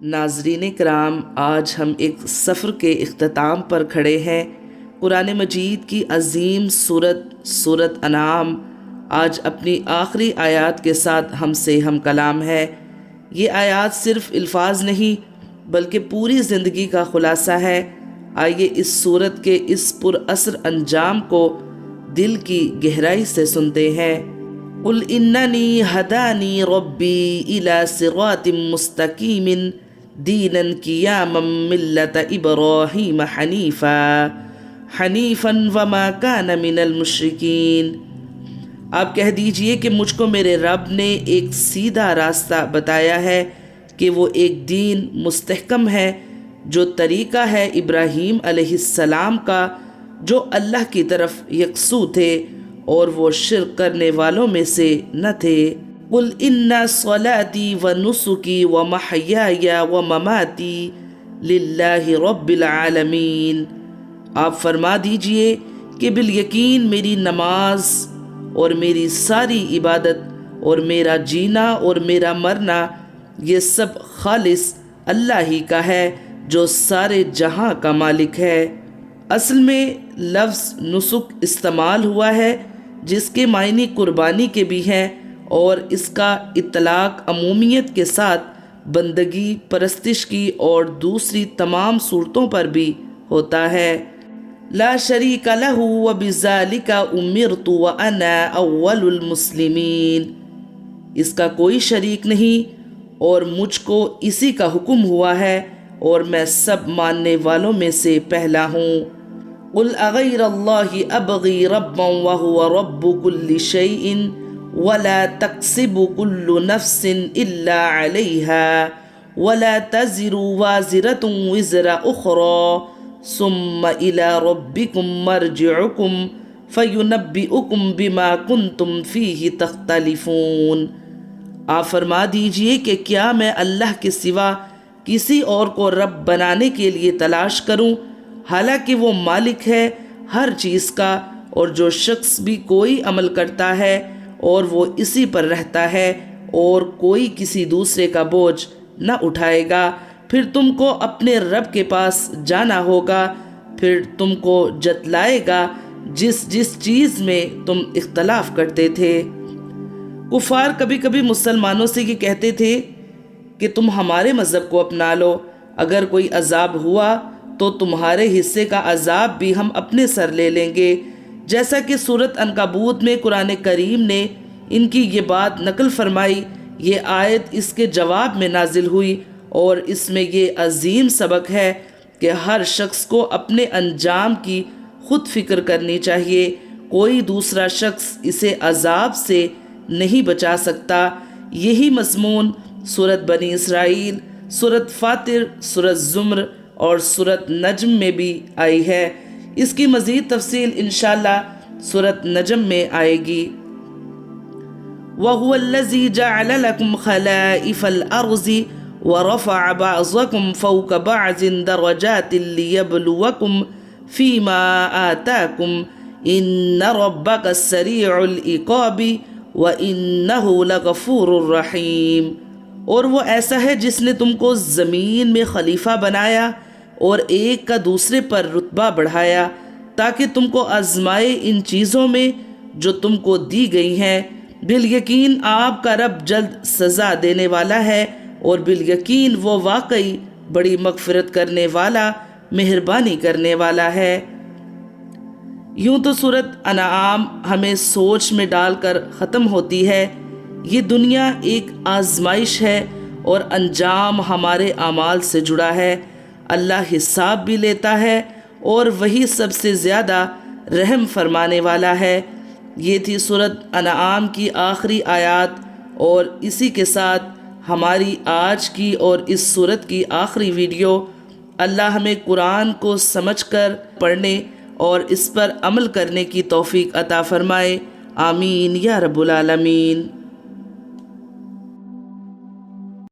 ناظرین کرام، آج ہم ایک سفر کے اختتام پر کھڑے ہیں۔ قرآن مجید کی عظیم سورت انعام آج اپنی آخری آیات کے ساتھ ہم سے ہم کلام ہے۔ یہ آیات صرف الفاظ نہیں بلکہ پوری زندگی کا خلاصہ ہے۔ آئیے اس سورت کے اس پر اثر انجام کو دل کی گہرائی سے سنتے ہیں۔ قُلْ إِنَّنِي هَدَانِي رَبِّي إِلَى صِرَاطٍ مُسْتَقِيمٍ دِينًا قِيَامًا مِلَّةَ إِبْرَاهِيمَ حَنِيفًا وَمَا كَانَ مِنَ الْمُشْرِكِينَ۔ آپ کہہ دیجئے کہ مجھ کو میرے رب نے ایک سیدھا راستہ بتایا ہے کہ وہ ایک دین مستحکم ہے جو طریقہ ہے ابراہیم علیہ السلام کا، جو اللہ کی طرف یکسو تھے اور وہ شرک کرنے والوں میں سے نہ تھے۔ قُلْ إِنَّ صَلَاتِي وَنُسُكِي وَمَحْيَايَ وَمَمَاتِي لِلَّهِ رَبِّ الْعَالَمِينَ۔ آپ فرما دیجئے کہ بالیقین میری نماز اور میری ساری عبادت اور میرا جینا اور میرا مرنا یہ سب خالص اللہ ہی کا ہے جو سارے جہاں کا مالک ہے۔ اصل میں لفظ نسک استعمال ہوا ہے جس کے معنی قربانی کے بھی ہیں، اور اس کا اطلاق عمومیت کے ساتھ بندگی، پرستش کی اور دوسری تمام صورتوں پر بھی ہوتا ہے۔ لا شریک لہ وبذالک امرت وانا اول المسلمین۔ اس کا کوئی شریک نہیں اور مجھ کو اسی کا حکم ہوا ہے اور میں سب ماننے والوں میں سے پہلا ہوں۔ قل اغیر اللہ ابغی ربا وهو رب كل شیء ولا تکسب كل نفس الا علیہا ولا تزر وازرة وزر اخرى ثم الى ربکم مرجعکم فینبئکم بما کنتم فیہ تختلفون۔ آپ فرما دیجئے کہ کیا میں اللہ کے سوا کسی اور کو رب بنانے کے لیے تلاش کروں، حالانکہ وہ مالک ہے ہر چیز کا، اور جو شخص بھی کوئی عمل کرتا ہے اور وہ اسی پر رہتا ہے اور کوئی کسی دوسرے کا بوجھ نہ اٹھائے گا۔ پھر تم کو اپنے رب کے پاس جانا ہوگا، پھر تم کو جتلائے گا جس چیز میں تم اختلاف کرتے تھے۔ کفار کبھی کبھی مسلمانوں سے یہ کہتے تھے کہ تم ہمارے مذہب کو اپنا لو، اگر کوئی عذاب ہوا تو تمہارے حصے کا عذاب بھی ہم اپنے سر لے لیں گے۔ جیسا کہ سورۃ عنکبوت میں قرآن کریم نے ان کی یہ بات نقل فرمائی، یہ آیت اس کے جواب میں نازل ہوئی، اور اس میں یہ عظیم سبق ہے کہ ہر شخص کو اپنے انجام کی خود فکر کرنی چاہیے، کوئی دوسرا شخص اسے عذاب سے نہیں بچا سکتا۔ یہی مضمون سورۃ بنی اسرائیل، سورۃ فاطر، سورۃ زمر اور سورۃ نجم میں بھی آئی ہے۔ اس کی مزید تفصیل انشاءاللہ سورۃ نجم میں آئے گی۔ وَهُوَ الَّذِي جَعَلَ لَكُمْ خَلَائِفَ الْأَرْضِ وَرَفَعَ بَعْضَكُمْ فَوْقَ بَعْضٍ دَرَجَاتٍ لِيَبْلُوَكُمْ فِي مَا آتَاكُمْ إِنَّ رَبَّكَ سَرِيعُ الْعِقَابِ وَإِنَّهُ لَغَفُورٌ رَحِيمٌ۔ اور وہ ایسا ہے جس نے تم کو زمین میں خلیفہ بنایا اور ایک کا دوسرے پر رتبہ بڑھایا تاکہ تم کو آزمائے ان چیزوں میں جو تم کو دی گئی ہیں۔ بالیقین آپ کا رب جلد سزا دینے والا ہے، اور بالیقین وہ واقعی بڑی مغفرت کرنے والا، مہربانی کرنے والا ہے۔ یوں تو سورۃ انعام ہمیں سوچ میں ڈال کر ختم ہوتی ہے۔ یہ دنیا ایک آزمائش ہے اور انجام ہمارے اعمال سے جڑا ہے۔ اللہ حساب بھی لیتا ہے اور وہی سب سے زیادہ رحم فرمانے والا ہے۔ یہ تھی سورۃ انعام کی آخری آیات، اور اسی کے ساتھ ہماری آج کی اور اس سورت کی آخری ویڈیو۔ اللہ ہمیں قرآن کو سمجھ کر پڑھنے اور اس پر عمل کرنے کی توفیق عطا فرمائے، آمین یا رب العالمین۔